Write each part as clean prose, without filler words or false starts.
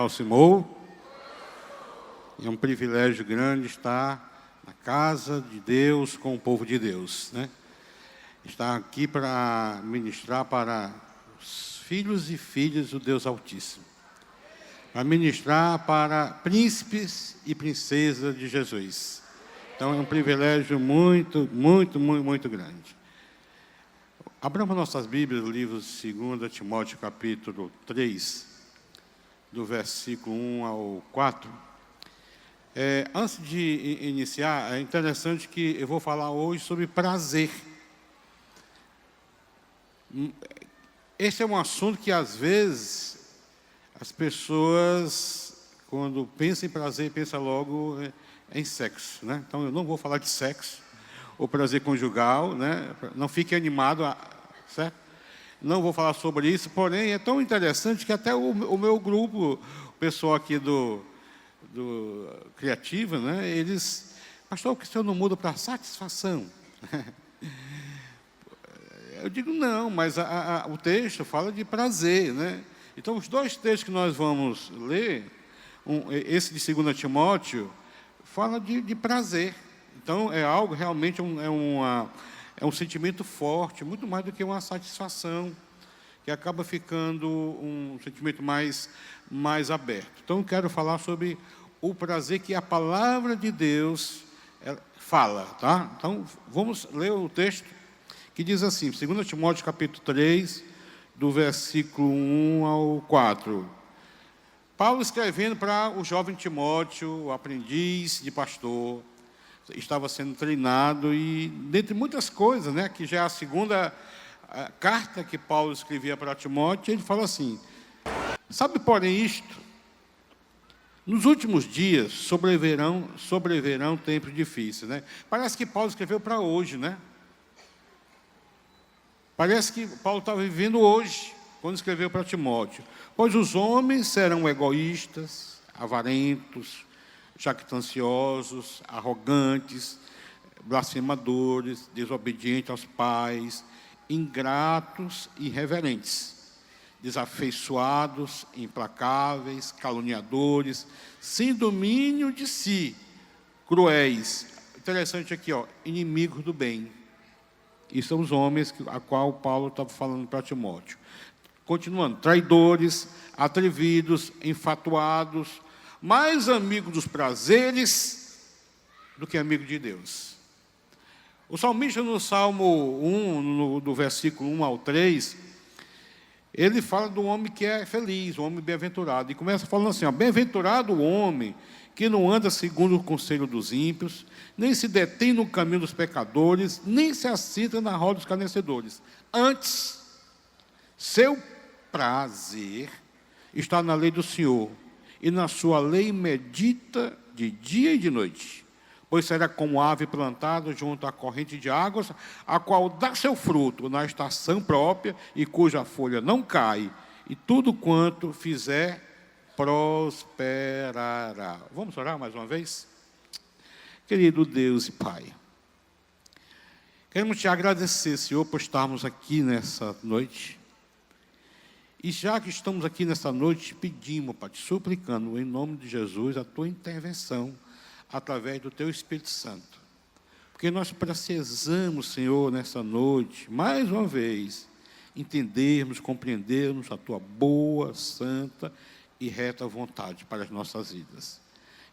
Alcimou. É um privilégio grande estar na casa de Deus, com o povo de Deus, né? Estar aqui para ministrar para os filhos e filhas do Deus Altíssimo. Para ministrar para príncipes e princesas de Jesus. Então, é um privilégio muito grande. Abramos nossas Bíblias, o livro de 2 Timóteo, capítulo 3, do versículo 1 ao 4. Antes de iniciar, é interessante que eu vou falar hoje sobre prazer. Esse é um assunto que, às vezes, as pessoas, quando pensam em prazer, pensam logo em sexo, né? Então, eu não vou falar de sexo, ou prazer conjugal, né? Não fique animado, certo? Não vou falar sobre isso, porém, é tão interessante que até o meu grupo, o pessoal aqui do Criativa, né? Eles, pastor, por que o senhor não muda para satisfação? Eu digo, não, mas o texto fala de prazer, né? Então, os dois textos que nós vamos ler, esse de 2 Timóteo, fala de prazer. Então, é algo realmente, é um sentimento forte, muito mais do que uma satisfação, que acaba ficando um sentimento mais aberto. Então, eu quero falar sobre o prazer que a palavra de Deus fala, tá? Então, vamos ler o texto que diz assim, 2 Timóteo, capítulo 3, do versículo 1 ao 4. Paulo escrevendo para o jovem Timóteo, o aprendiz de pastor, estava sendo treinado e, dentre muitas coisas, né, que já é a segunda carta que Paulo escrevia para Timóteo, ele fala assim, sabe, porém, isto, nos últimos dias sobreverão tempos difíceis, né? Parece que Paulo escreveu para hoje, né? Parece que Paulo estava vivendo hoje, quando escreveu para Timóteo. Pois os homens serão egoístas, avarentos, jactanciosos, arrogantes, blasfemadores, desobedientes aos pais, ingratos e irreverentes, desafeiçoados, implacáveis, caluniadores, sem domínio de si, cruéis. Interessante aqui, ó, inimigos do bem. E são os homens a qual Paulo estava falando para Timóteo. Continuando, traidores, atrevidos, enfatuados, mais amigos dos prazeres do que amigo de Deus. O salmista no Salmo 1, do versículo 1 ao 3, ele fala do homem que é feliz, o homem bem-aventurado. E começa falando assim, ó, bem-aventurado o homem que não anda segundo o conselho dos ímpios, nem se detém no caminho dos pecadores, nem se assenta na roda dos escarnecedores. Antes, seu prazer está na lei do Senhor, e na sua lei medita de dia e de noite. Pois será como ave plantada junto à corrente de águas, a qual dá seu fruto na estação própria, e cuja folha não cai, e tudo quanto fizer prosperará. Vamos orar mais uma vez? Querido Deus e Pai, queremos te agradecer, Senhor, por estarmos aqui nessa noite. E já que estamos aqui nessa noite, te pedimos, Pai, te suplicando, em nome de Jesus, a tua intervenção através do teu Espírito Santo. Porque nós precisamos, Senhor, nessa noite, mais uma vez, entendermos, compreendermos a tua boa, santa e reta vontade para as nossas vidas.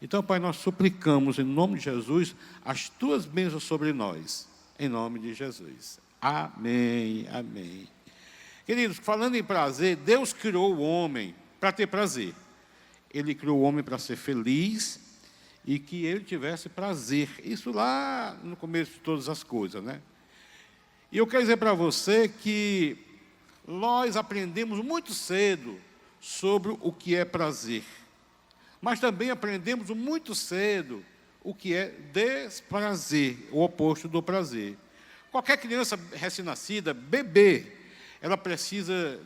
Então, Pai, nós suplicamos, em nome de Jesus, as tuas bênçãos sobre nós, em nome de Jesus. Amém, amém. Queridos, falando em prazer, Deus criou o homem para ter prazer. Ele criou o homem para ser feliz e que ele tivesse prazer. Isso lá no começo de todas as coisas, né? E eu quero dizer para você que nós aprendemos muito cedo sobre o que é prazer. Mas também aprendemos muito cedo o que é desprazer, o oposto do prazer. Qualquer criança recém-nascida, bebê, ela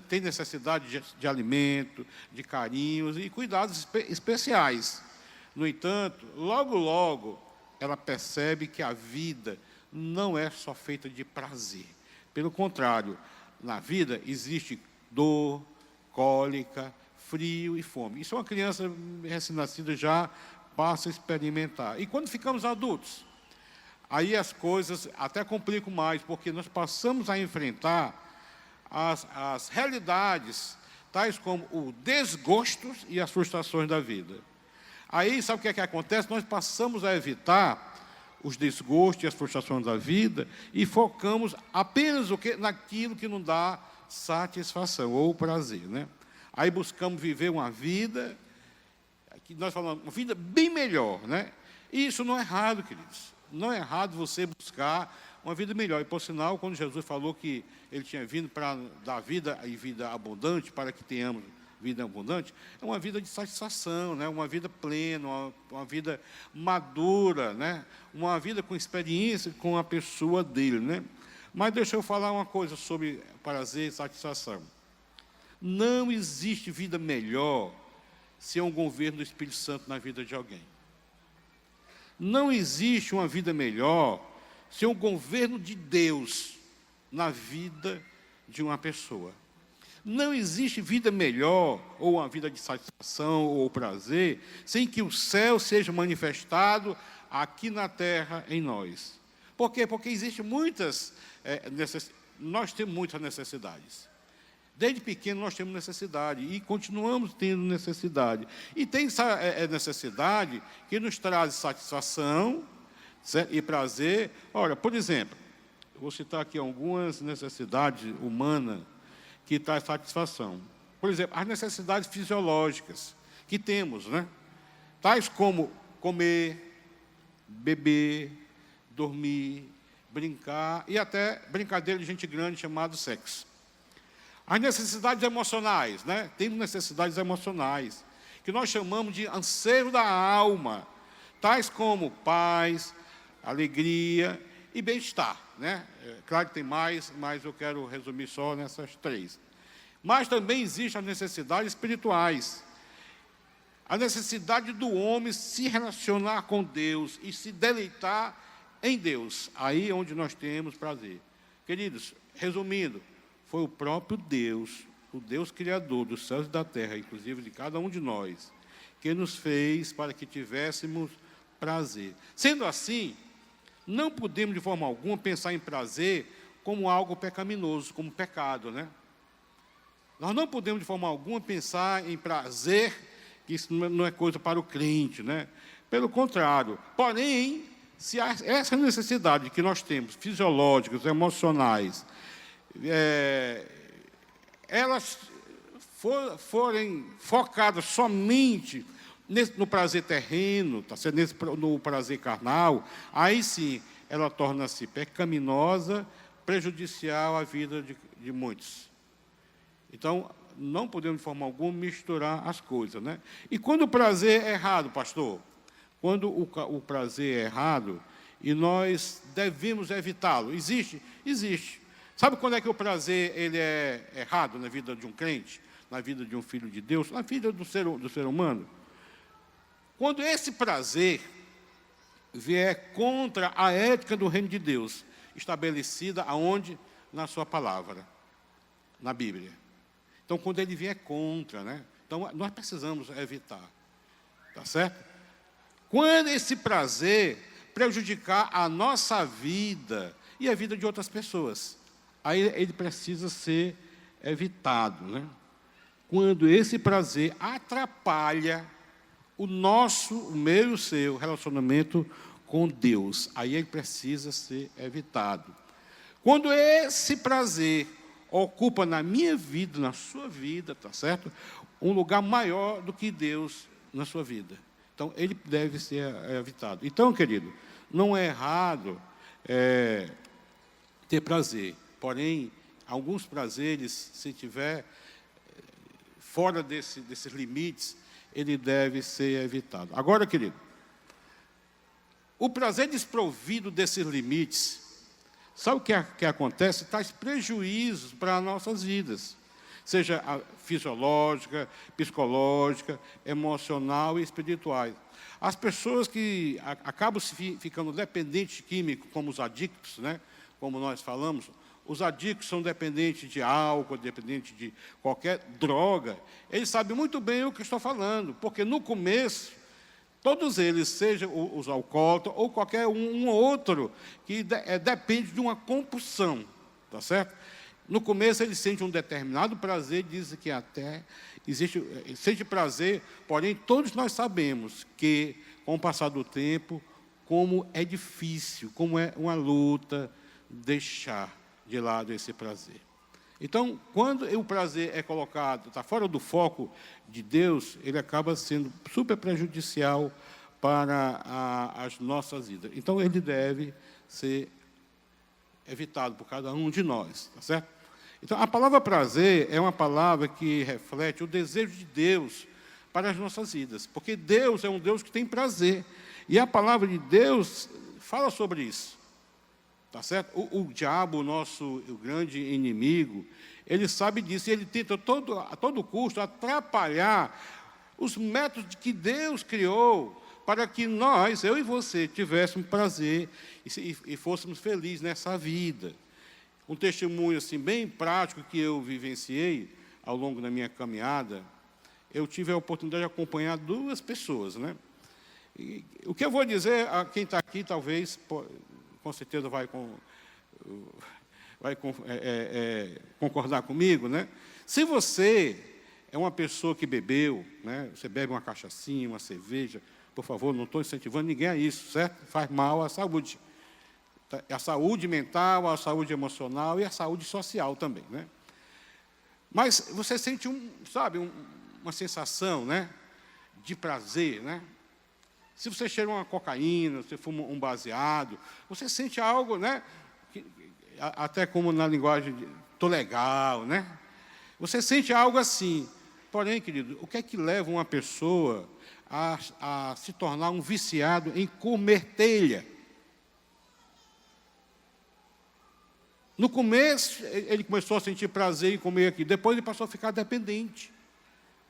tem necessidade de alimento, de carinhos e cuidados especiais. No entanto, logo, ela percebe que a vida não é só feita de prazer. Pelo contrário, na vida existe dor, cólica, frio e fome. Isso uma criança recém-nascida já passa a experimentar. E quando ficamos adultos, aí as coisas até complicam mais, porque nós passamos a enfrentar as realidades, tais como o desgosto e as frustrações da vida. Aí, sabe o que acontece? Nós passamos a evitar os desgostos e as frustrações da vida e focamos apenas naquilo que não dá satisfação ou prazer, né? Aí buscamos viver uma vida, que nós falamos, uma vida bem melhor, né? E isso não é errado, queridos. Não é errado você buscar uma vida melhor. E, por sinal, quando Jesus falou que Ele tinha vindo para dar vida e vida abundante, para que tenhamos vida abundante, é uma vida de satisfação, né? Uma vida plena, uma vida madura, né? Uma vida com experiência com a pessoa dele, né? Mas deixa eu falar uma coisa sobre prazer e satisfação. Não existe vida melhor se é um governo do Espírito Santo na vida de alguém. Não existe uma vida melhor se é um governo de Deus na vida de uma pessoa. Não existe vida melhor, ou uma vida de satisfação ou prazer, sem que o céu seja manifestado aqui na terra em nós. Por quê? Porque existem muitas nós temos muitas necessidades. Desde pequeno nós temos necessidade e continuamos tendo necessidade. E tem essa necessidade que nos traz satisfação, certo? E prazer. Olha, por exemplo, eu vou citar aqui algumas necessidades humanas que traz satisfação. Por exemplo, as necessidades fisiológicas que temos, né? Tais como comer, beber, dormir, brincar e até brincadeira de gente grande chamado sexo. As necessidades emocionais, né? Temos necessidades emocionais, que nós chamamos de anseio da alma, tais como paz, alegria e bem-estar, né? Claro que tem mais, mas eu quero resumir só nessas três. Mas também existem as necessidades espirituais. A necessidade do homem se relacionar com Deus e se deleitar em Deus. Aí é onde nós temos prazer. Queridos, resumindo, foi o próprio Deus, o Deus Criador dos céus e da terra, inclusive de cada um de nós, que nos fez para que tivéssemos prazer. Sendo assim, não podemos de forma alguma pensar em prazer como algo pecaminoso, como pecado, né? Nós não podemos de forma alguma pensar em prazer, que isso não é coisa para o crente, né? Pelo contrário. Porém, se essa necessidade que nós temos, fisiológicas, emocionais, elas forem focadas somente no prazer terreno, tá certo? No prazer carnal, aí sim ela torna-se pecaminosa, prejudicial à vida de muitos. Então, não podemos de forma alguma misturar as coisas, né? E quando o prazer é errado, pastor? Quando o prazer é errado, e nós devemos evitá-lo. Existe? Existe. Sabe quando é que o prazer ele é errado na vida de um crente, na vida de um filho de Deus, na vida do ser humano? Quando esse prazer vier contra a ética do reino de Deus, estabelecida aonde? Na sua palavra, na Bíblia. Então, quando ele vier contra, né? Então, nós precisamos evitar. Tá certo? Quando esse prazer prejudicar a nossa vida e a vida de outras pessoas, aí ele precisa ser evitado, né? Quando esse prazer atrapalha o meu e o seu relacionamento com Deus, aí ele precisa ser evitado. Quando esse prazer ocupa na minha vida, na sua vida, tá certo? Um lugar maior do que Deus na sua vida. Então, ele deve ser evitado. Então, querido, não é errado ter prazer. Porém, alguns prazeres, se tiver fora desses limites, ele deve ser evitado. Agora, querido, o prazer desprovido desses limites, sabe o que acontece? Traz prejuízos para as nossas vidas, seja fisiológica, psicológica, emocional e espirituais. As pessoas que acabam ficando dependentes químicos, como os adictos, né? Como nós falamos, os adictos são dependentes de álcool, dependentes de qualquer droga, eles sabem muito bem o que estou falando, porque no começo, todos eles, sejam os alcoólatras ou qualquer um outro, que depende de uma compulsão, tá certo? No começo, eles sentem um determinado prazer, dizem que até sente prazer, porém, todos nós sabemos que, com o passar do tempo, como é difícil, como é uma luta deixar de lado esse prazer. Então, quando o prazer é colocado, está fora do foco de Deus, ele acaba sendo super prejudicial para as nossas vidas. Então, ele deve ser evitado por cada um de nós, tá certo? Então, a palavra prazer é uma palavra que reflete o desejo de Deus para as nossas vidas, porque Deus é um Deus que tem prazer, e a palavra de Deus fala sobre isso, tá certo? O diabo, o grande inimigo, ele sabe disso, e ele tenta a todo custo atrapalhar os métodos que Deus criou para que nós, eu e você, tivéssemos prazer e fôssemos felizes nessa vida. Um testemunho assim, bem prático que eu vivenciei ao longo da minha caminhada, eu tive a oportunidade de acompanhar 2 pessoas, né? E o que eu vou dizer a quem está aqui, talvez, com certeza vai concordar comigo, né? Se você é uma pessoa que bebeu, né? Você bebe uma cachaçinha, uma cerveja, por favor, não estou incentivando ninguém a isso, certo? Faz mal à saúde. A saúde mental, a saúde emocional e a saúde social também, né? Mas você sente uma sensação, né, de prazer, né? Se você cheira uma cocaína, você fuma um baseado, você sente algo, né, até como na linguagem de "tô legal", né? Você sente algo assim. Porém, querido, o que é que leva uma pessoa a se tornar um viciado em comer telha? No começo, ele começou a sentir prazer em comer aquilo. Depois, ele passou a ficar dependente,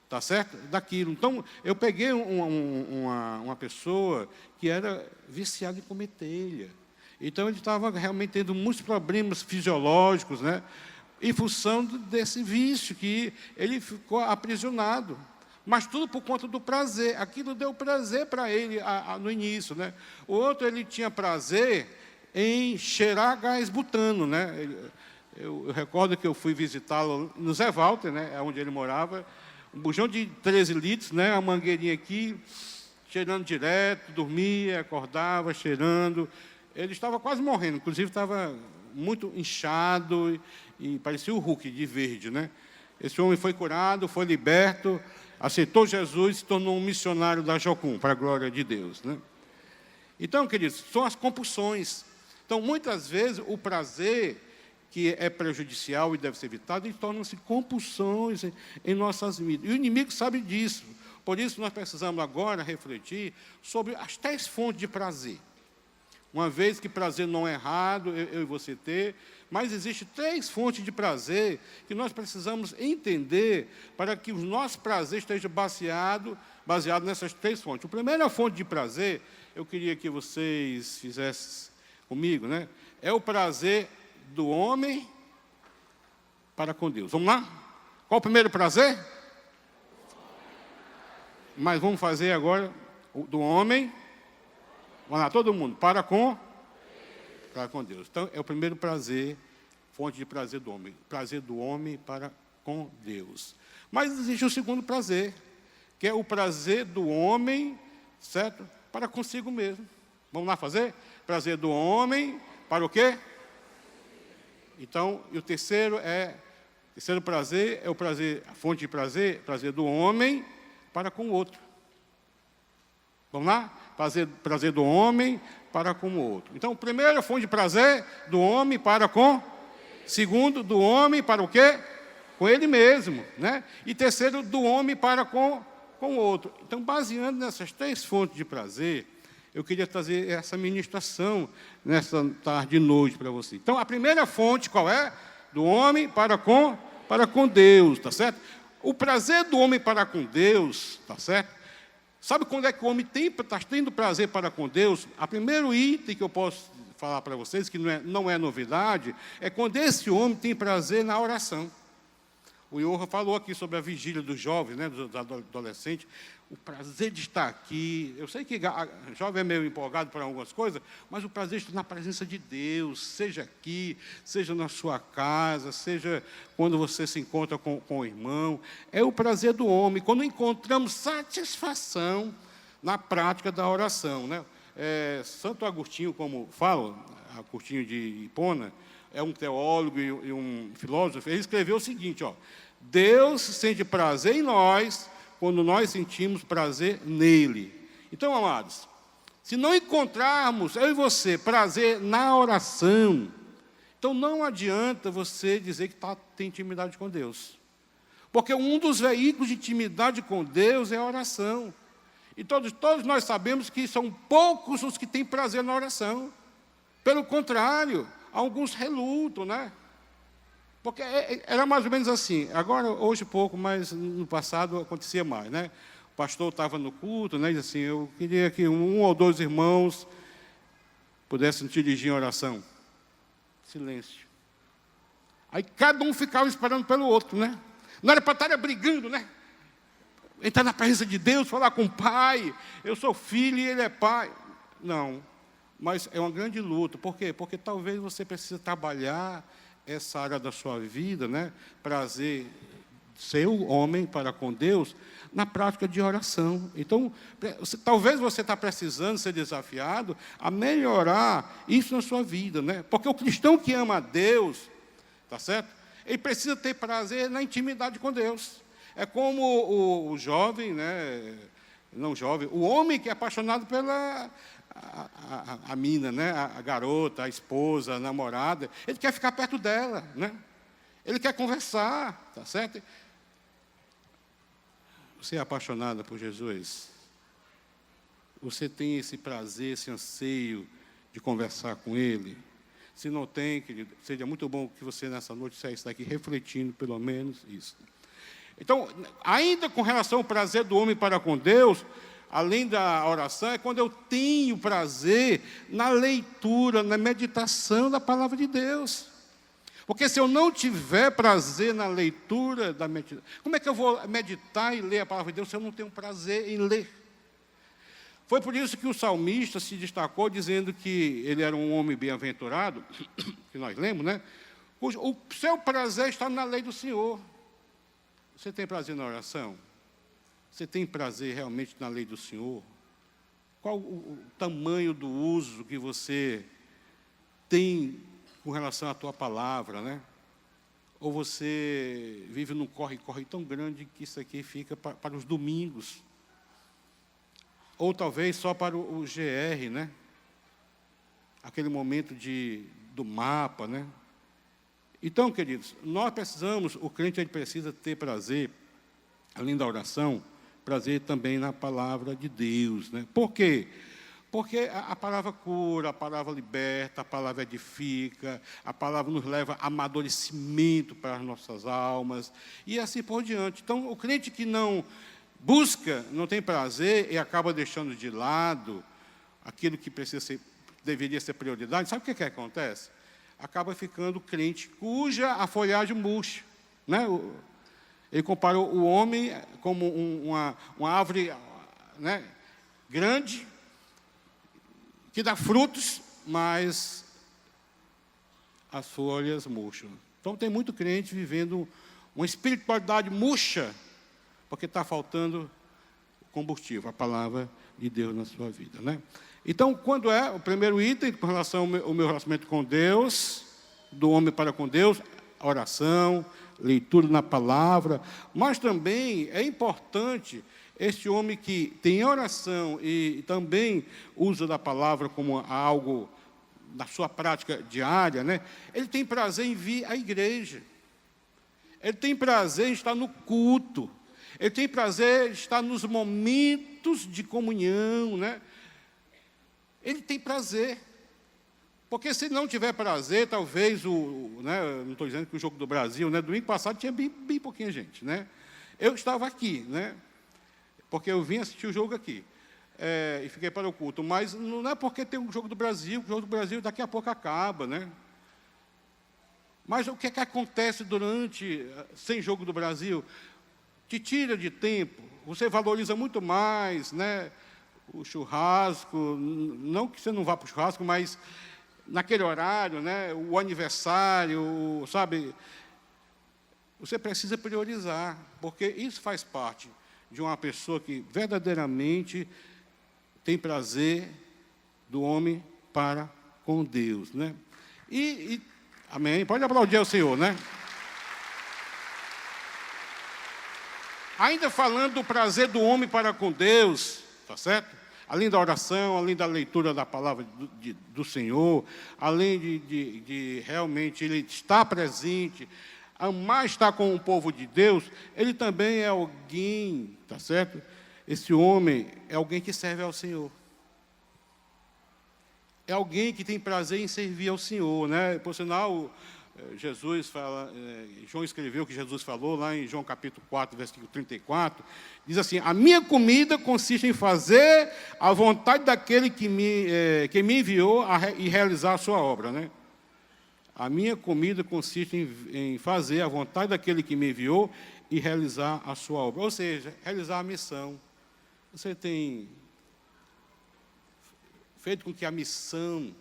tá certo? Daquilo. Então, eu peguei uma pessoa que era viciada em comer telha. Então, ele estava realmente tendo muitos problemas fisiológicos, né? Em função desse vício, que ele ficou aprisionado. Mas tudo por conta do prazer. Aquilo deu prazer para ele no início, né? O outro, ele tinha prazer em cheirar gás butano, né? Eu recordo que eu fui visitá-lo no Zé Walter, né? Onde ele morava, um bujão de 13 litros, né? A mangueirinha aqui, cheirando direto, dormia, acordava, cheirando. Ele estava quase morrendo, inclusive estava muito inchado e parecia o Hulk de verde, né? Esse homem foi curado, foi liberto, aceitou Jesus e se tornou um missionário da Jocum, para a glória de Deus, né? Então, queridos, são as compulsões. Então, muitas vezes, o prazer que é prejudicial e deve ser evitado, ele torna-se compulsões em nossas vidas. E o inimigo sabe disso. Por isso, nós precisamos agora refletir sobre as 3 fontes de prazer. Uma vez que prazer não é errado, eu e você ter, mas existem 3 fontes de prazer que nós precisamos entender para que o nosso prazer esteja baseado nessas 3 fontes. A primeira fonte de prazer, eu queria que vocês fizessem comigo, né? É o prazer do homem para com Deus. Vamos lá? Qual o primeiro prazer? Mas vamos fazer agora o do homem. Vamos lá, todo mundo. Para com Deus. Então, é o primeiro prazer, fonte de prazer do homem. Prazer do homem para com Deus. Mas existe o segundo prazer, que é o prazer do homem, certo? Para consigo mesmo. Vamos lá fazer? Prazer do homem para o quê? Então, e o terceiro prazer é o prazer, a fonte de prazer do homem para com o outro. Vamos lá? Prazer do homem para com o outro. Então, primeiro, a fonte de prazer do homem para com. Segundo, do homem para o quê? Com ele mesmo, né? E terceiro, do homem para com o outro. Então, baseando nessas 3 fontes de prazer, eu queria trazer essa ministração nessa tarde e noite para você. Então, a primeira fonte, qual é? Do homem para com Deus, tá certo? O prazer do homem para com Deus, tá certo? Sabe quando é que o homem está tendo prazer para com Deus? O primeiro item que eu posso falar para vocês, que não é novidade, é quando esse homem tem prazer na oração. O Johan falou aqui sobre a vigília dos jovens, né, dos adolescentes, o prazer de estar aqui. Eu sei que jovem é meio empolgado para algumas coisas, mas o prazer de estar na presença de Deus, seja aqui, seja na sua casa, seja quando você se encontra com o irmão, é o prazer do homem, quando encontramos satisfação na prática da oração, né? Santo Agostinho, como fala, Agostinho de Hipona, é um teólogo e um filósofo, ele escreveu o seguinte, ó: Deus sente prazer em nós quando nós sentimos prazer nele. Então, amados, se não encontrarmos, eu e você, prazer na oração, então não adianta você dizer que tem intimidade com Deus. Porque um dos veículos de intimidade com Deus é a oração. E todos nós sabemos que são poucos os que têm prazer na oração. Pelo contrário, alguns relutam, né? Porque era mais ou menos assim. Agora, hoje pouco, mas no passado acontecia mais, né? O pastor estava no culto, né? E disse assim: eu queria que um ou dois irmãos pudessem dirigir em oração. Silêncio. Aí cada um ficava esperando pelo outro, né? Não era para estar brigando, né? Entrar na presença de Deus, falar com o Pai, eu sou filho e Ele é Pai. Não, mas é uma grande luta. Por quê? Porque talvez você precise trabalhar essa área da sua vida, né? Prazer, ser o homem para com Deus, na prática de oração. Então, talvez você está precisando ser desafiado a melhorar isso na sua vida, né? Porque o cristão que ama a Deus, tá certo? Ele precisa ter prazer na intimidade com Deus. É como o jovem, né? Não jovem, o homem que é apaixonado pela a mina, né? A garota, a esposa, a namorada, ele quer ficar perto dela, né? Ele quer conversar, tá certo? Você é apaixonada por Jesus? Você tem esse prazer, esse anseio de conversar com Ele? Se não tem, querido, seria muito bom que você nessa noite saísse daqui refletindo pelo menos isso. Então, ainda com relação ao prazer do homem para com Deus, além da oração, é quando eu tenho prazer na leitura, na meditação da palavra de Deus. Porque se eu não tiver prazer na leitura da meditação, como é que eu vou meditar e ler a palavra de Deus se eu não tenho prazer em ler? Foi por isso que o salmista se destacou dizendo que ele era um homem bem-aventurado, que nós lemos, né? O seu prazer está na lei do Senhor. Você tem prazer na oração? Você tem prazer realmente na lei do Senhor? Qual o tamanho do uso que você tem com relação à tua palavra, né? Ou você vive num corre-corre tão grande que isso aqui fica para os domingos? Ou talvez só para o GR, né? Aquele momento do mapa, né? Então, queridos, nós precisamos, o crente ele precisa ter prazer, além da oração, prazer também na palavra de Deus, né? Por quê? Porque a palavra cura, a palavra liberta, a palavra edifica, a palavra nos leva a amadurecimento para as nossas almas, e assim por diante. Então, o crente que não busca, não tem prazer e acaba deixando de lado aquilo que deveria ser prioridade, sabe o que acontece? Acaba ficando crente cuja a folhagem murcha, né? Ele comparou o homem como uma árvore, né, grande, que dá frutos, mas as folhas murcham. Então, tem muito crente vivendo uma espiritualidade murcha, porque está faltando combustível, a palavra de Deus na sua vida, né? Então, quando é o primeiro item, com relação ao meu relacionamento com Deus, do homem para com Deus, a oração, leitura na palavra, mas também é importante este homem que tem oração e também usa da palavra como algo da sua prática diária, né? Ele tem prazer em vir à igreja, ele tem prazer em estar no culto, ele tem prazer em estar nos momentos de comunhão, né? Ele tem prazer. Porque se não tiver prazer, talvez né, não estou dizendo que o jogo do Brasil, né, domingo passado tinha bem pouquinha gente, né? Eu estava aqui, né? Porque eu vim assistir o jogo aqui. e fiquei para o culto. Mas não é porque tem um jogo do Brasil, o jogo do Brasil daqui a pouco acaba, né? Mas o que é que acontece sem jogo do Brasil? Te tira de tempo, você valoriza muito mais, né, o churrasco, não que você não vá para o churrasco, mas naquele horário, né, o aniversário, sabe? Você precisa priorizar, porque isso faz parte de uma pessoa que verdadeiramente tem prazer do homem para com Deus, né? Amém? Pode aplaudir ao Senhor, né? Ainda falando do prazer do homem para com Deus, tá certo? Além da oração, além da leitura da palavra do Senhor, além de realmente ele estar presente, amar estar com o povo de Deus, ele também é alguém, tá certo? Esse homem é alguém que serve ao Senhor. É alguém que tem prazer em servir ao Senhor, né? Por sinal, Jesus fala, João escreveu o que Jesus falou lá em João capítulo 4, versículo 34, diz assim: a minha comida consiste em fazer a vontade daquele que me enviou e realizar a sua obra, né? A minha comida consiste em fazer a vontade daquele que me enviou e realizar a sua obra, ou seja, realizar a missão. Você tem feito com que a missão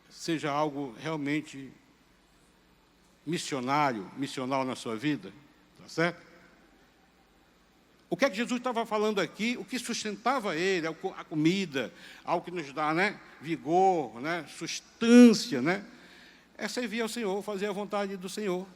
seja algo realmente missional na sua vida, tá certo? O que é que Jesus estava falando aqui? O que sustentava ele, a comida, algo que nos dá, né, vigor, né, sustância, né, é servir ao Senhor, fazer a vontade do Senhor.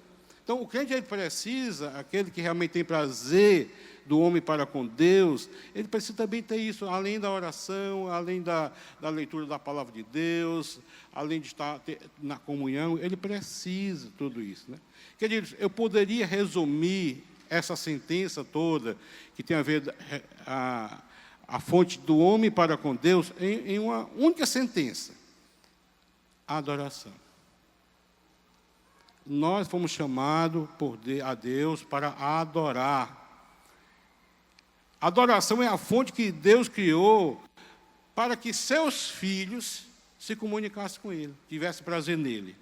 Então, o crente, ele precisa, aquele que realmente tem prazer do homem para com Deus, ele precisa também ter isso, além da oração, além da leitura da palavra de Deus, além de estar na comunhão, ele precisa de tudo isso, né? Queridos, eu poderia resumir essa sentença toda, que tem a ver a fonte do homem para com Deus, em uma única sentença: a adoração. Nós fomos chamados a Deus para adorar. Adoração é a fonte que Deus criou para que seus filhos se comunicassem com Ele, tivessem prazer nele.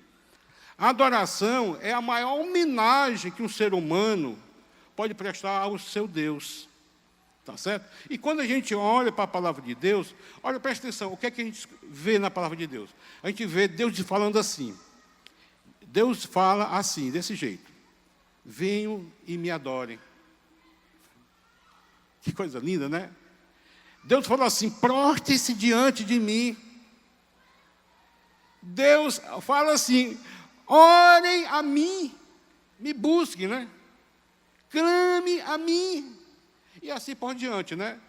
A adoração é a maior homenagem que um ser humano pode prestar ao seu Deus. Tá certo? E quando a gente olha para a palavra de Deus, olha, presta atenção, o que é que a gente vê na palavra de Deus? A gente vê Deus falando assim. Deus fala assim, desse jeito: venham e me adorem. Que coisa linda, né? Deus falou assim: prostre-se diante de mim. Deus fala assim: orem a mim, me busquem, né? Clame a mim. E assim por diante, né?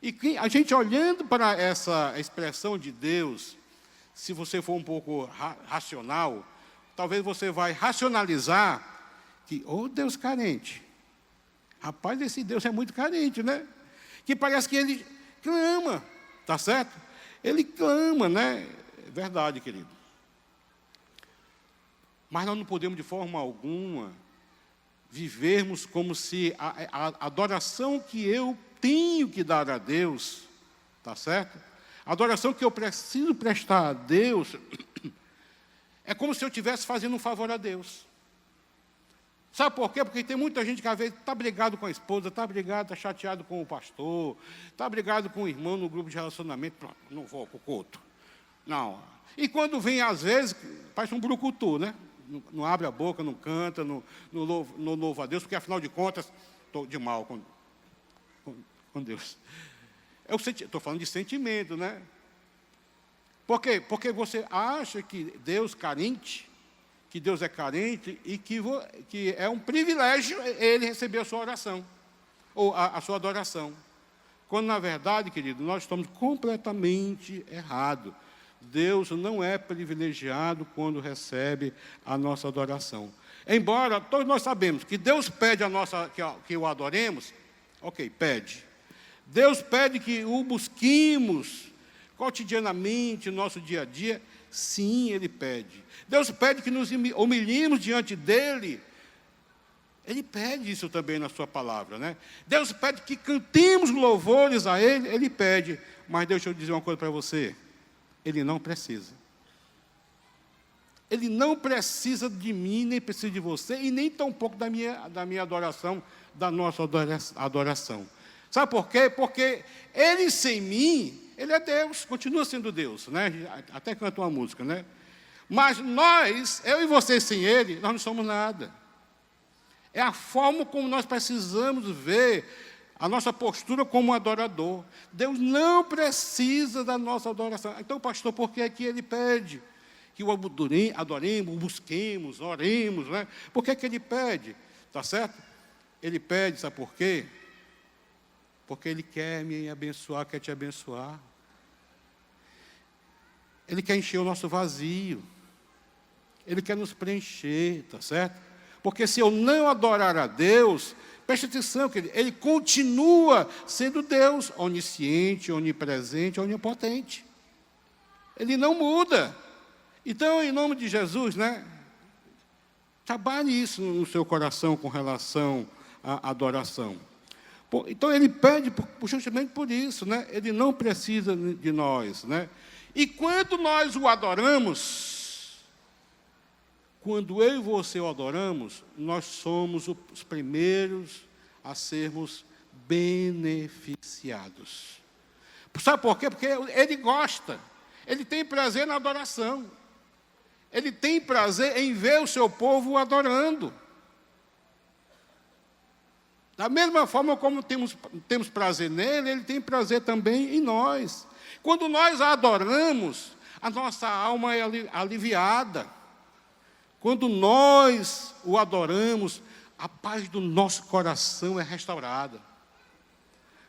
E a gente olhando para essa expressão de Deus, se você for um pouco racional, talvez você vai racionalizar que, Deus carente. Rapaz, esse Deus é muito carente, né? Que parece que ele clama, tá certo? Ele clama, né? É verdade, querido. Mas nós não podemos, de forma alguma, vivermos como se a adoração que eu tenho que dar a Deus, tá certo? A adoração que eu preciso prestar a Deus é como se eu estivesse fazendo um favor a Deus. Sabe por quê? Porque tem muita gente que às vezes está brigado com a esposa, está brigado, está chateado com o pastor, está brigado com o irmão no grupo de relacionamento. Pronto, não vou para o culto. Não. E quando vem, às vezes, parece um brucutu, né? Não abre a boca, não canta, não louva a Deus, porque afinal de contas, estou de mal com Deus. Estou falando de sentimento, né? Por quê? Porque você acha que Deus é carente e que é um privilégio ele receber a sua oração, ou a sua adoração. Quando, na verdade, querido, nós estamos completamente errados. Deus não é privilegiado quando recebe a nossa adoração. Embora todos nós sabemos que Deus pede que o adoremos, ok, pede. Deus pede que o busquemos cotidianamente, no nosso dia a dia, sim, Ele pede. Deus pede que nos humilhemos diante dEle Ele pede isso também na sua palavra, né? Deus pede que cantemos louvores a Ele, Ele pede. Mas deixa eu dizer uma coisa para você. Ele não precisa. Ele não precisa de mim, nem precisa de você, e nem tampouco da minha adoração, da nossa adoração. Sabe por quê? Porque Ele sem mim, Ele é Deus, continua sendo Deus, né? Até canta uma música, né? Mas nós, eu e você sem Ele, nós não somos nada. É a forma como nós precisamos ver a nossa postura como adorador. Deus não precisa da nossa adoração. Então, pastor, por que é que Ele pede que o adoremos, busquemos, oremos, né? Por que é que Ele pede? Tá certo? Ele pede, sabe por quê? Porque Ele quer me abençoar, quer te abençoar. Ele quer encher o nosso vazio. Ele quer nos preencher, tá certo? Porque se eu não adorar a Deus, preste atenção, que Ele continua sendo Deus, onisciente, onipresente, onipotente. Ele não muda. Então, em nome de Jesus, né? Trabalhe isso no seu coração com relação à adoração. Então, Ele pede justamente por isso, né? Ele não precisa de nós, né? E quando nós o adoramos, quando eu e você o adoramos, nós somos os primeiros a sermos beneficiados. Sabe por quê? Porque Ele gosta. Ele tem prazer na adoração. Ele tem prazer em ver o seu povo o adorando. Da mesma forma como temos prazer nele, Ele tem prazer também em nós. Quando nós a adoramos, a nossa alma é aliviada. Quando nós o adoramos, a paz do nosso coração é restaurada.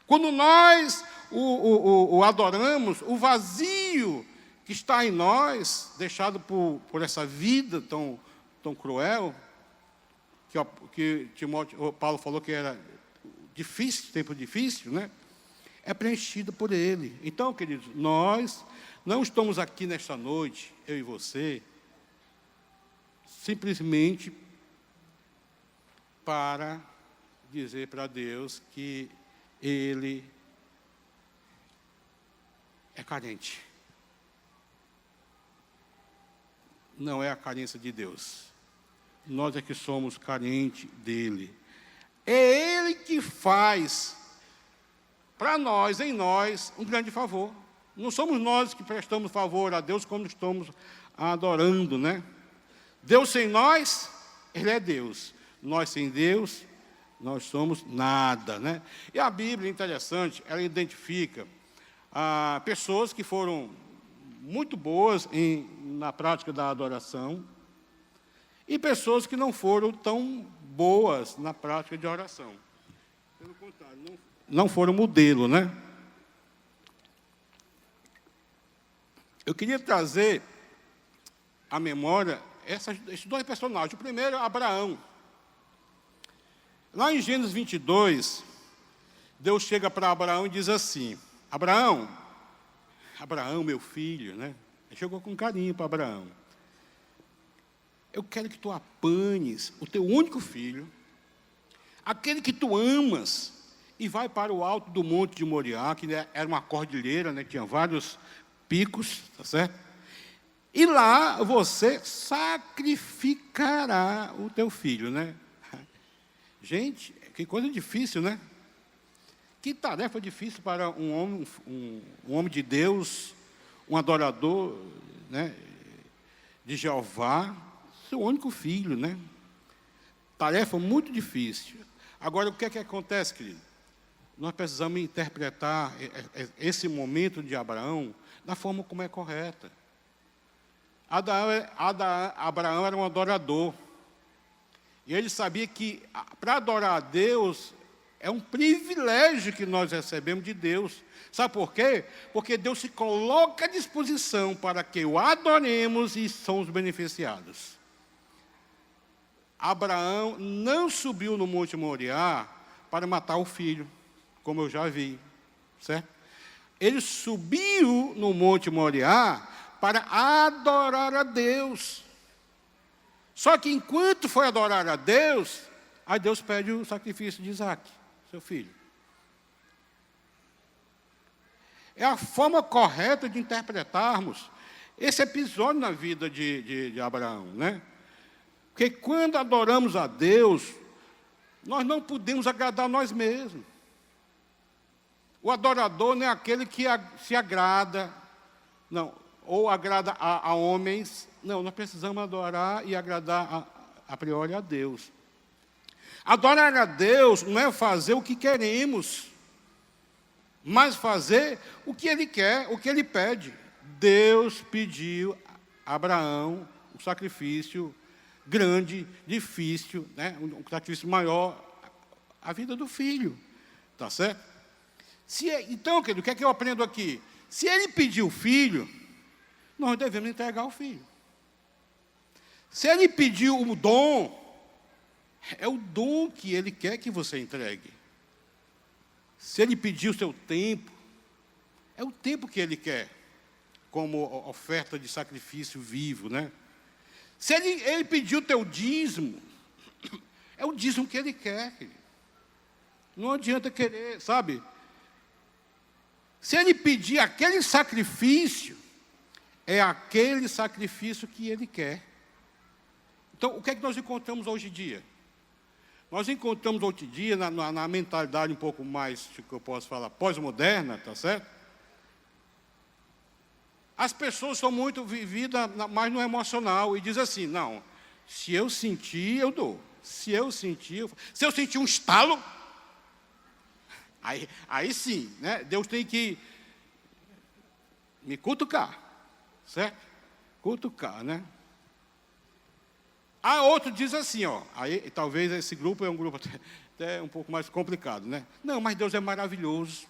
Quando nós o adoramos, o vazio que está em nós, deixado por essa vida tão cruel, que Paulo falou que era difícil, tempo difícil, né? É preenchido por Ele. Então, queridos, nós não estamos aqui nesta noite, eu e você, simplesmente para dizer para Deus que Ele é carente. Não é a carência de Deus. Nós é que somos carentes dEle. É Ele que faz para nós, em nós, um grande favor. Não somos nós que prestamos favor a Deus quando estamos adorando, né? Deus sem nós, Ele é Deus. Nós sem Deus, nós somos nada, né? E a Bíblia, interessante, ela identifica pessoas que foram muito boas na prática da adoração e pessoas que não foram tão boas na prática de oração. Pelo contrário, não foram modelo, né? Eu queria trazer à memória esses dois personagens. O primeiro é Abraão. Lá em Gênesis 22, Deus chega para Abraão e diz assim: Abraão, meu filho, né? Ele chegou com carinho para Abraão. Eu quero que tu apanhes o teu único filho, aquele que tu amas, e vai para o alto do monte de Moriá, que era uma cordilheira, né? Tinha vários picos, tá certo? E lá você sacrificará o teu filho, né? Gente, que coisa difícil, né? Que tarefa difícil para um homem de Deus, um adorador, né, de Jeová, seu único filho, né? Tarefa muito difícil. Agora, o que é que acontece, querido? Nós precisamos interpretar esse momento de Abraão da forma como é correta. Abraão era um adorador. E ele sabia que, para adorar a Deus, é um privilégio que nós recebemos de Deus. Sabe por quê? Porque Deus se coloca à disposição para que o adoremos e somos beneficiados. Abraão não subiu no Monte Moriá para matar o filho, como eu já vi, certo? Ele subiu no Monte Moriá para adorar a Deus. Só que enquanto foi adorar a Deus, Aí Deus pede o sacrifício de Isaac, seu filho. É a forma correta de interpretarmos esse episódio na vida de Abraão, né? Porque quando adoramos a Deus, nós não podemos agradar nós mesmos. O adorador não é aquele que se agrada, não, ou agrada a homens. Não, nós precisamos adorar e agradar a priori a Deus. Adorar a Deus não é fazer o que queremos, mas fazer o que Ele quer, o que Ele pede. Deus pediu a Abraão um sacrifício grande, difícil, né? Um sacrifício maior, a vida do filho. Está certo? Então, querido, o que é que eu aprendo aqui? Se Ele pediu o filho, nós devemos entregar o filho. Se Ele pediu o dom, é o dom que Ele quer que você entregue. Se Ele pediu o seu tempo, é o tempo que Ele quer, como oferta de sacrifício vivo, né? Se Ele pediu o teu dízimo, é o dízimo que Ele quer, querido. Não adianta querer, sabe? Se Ele pedir aquele sacrifício, é aquele sacrifício que Ele quer. Então, o que é que nós encontramos hoje em dia? Nós encontramos hoje em dia, na mentalidade um pouco mais, que eu posso falar, pós-moderna, tá certo? As pessoas são muito vividas mais no emocional e dizem assim, não, se eu sentir, eu dou. Se eu sentir um estalo, aí sim, né? Deus tem que me cutucar, certo? Cutucar, né? A outro diz assim, ó, aí talvez esse grupo é um grupo até um pouco mais complicado, né? Não, mas Deus é maravilhoso.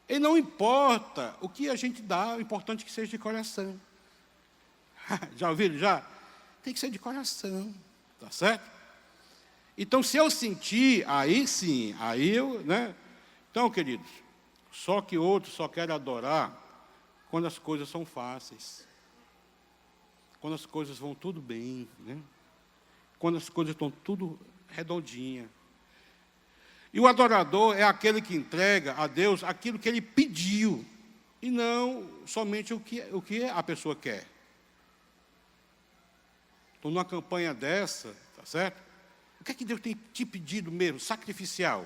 E não importa o que a gente dá, o importante é que seja de coração. Já ouviram? Já? Tem que ser de coração, tá certo? Então, se eu sentir, aí sim, aí eu, né? Então, queridos, só que outros só querem adorar quando as coisas são fáceis. Quando as coisas vão tudo bem, né? Quando as coisas estão tudo redondinha. E o adorador é aquele que entrega a Deus aquilo que Ele pediu, e não somente o que a pessoa quer. Então, numa campanha dessa, tá certo? O que é que Deus tem te pedido mesmo, sacrificial?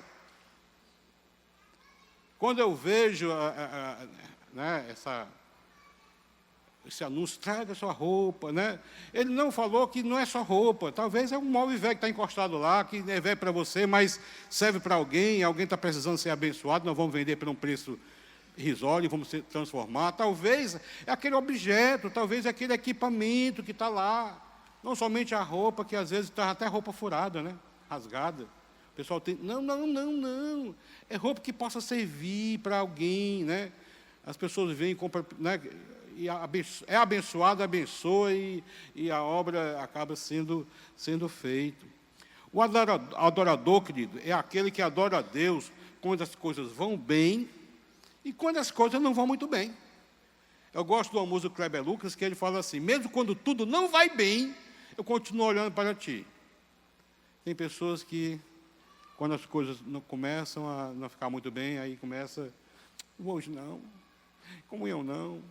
Quando eu vejo né, esse anúncio, traga sua roupa, né? Ele não falou que não é só roupa, talvez é um móvel velho que está encostado lá, que é velho para você, mas serve para alguém está precisando ser abençoado, nós vamos vender por um preço irrisório, vamos transformar. Talvez é aquele objeto, talvez é aquele equipamento que está lá, não somente a roupa, que às vezes está até roupa furada, né? Rasgada. O pessoal tem, não, é roupa que possa servir para alguém, né? As pessoas vêm e compram, né? E é abençoado, abençoa e a obra acaba sendo feita. O adorador, querido, é aquele que adora a Deus quando as coisas vão bem e quando as coisas não vão muito bem. Eu gosto do músico Kleber Lucas, que ele fala assim, mesmo quando tudo não vai bem, eu continuo olhando para ti. Tem pessoas que, quando as coisas não começam a não ficar muito bem, aí começa, hoje não, comunhão não,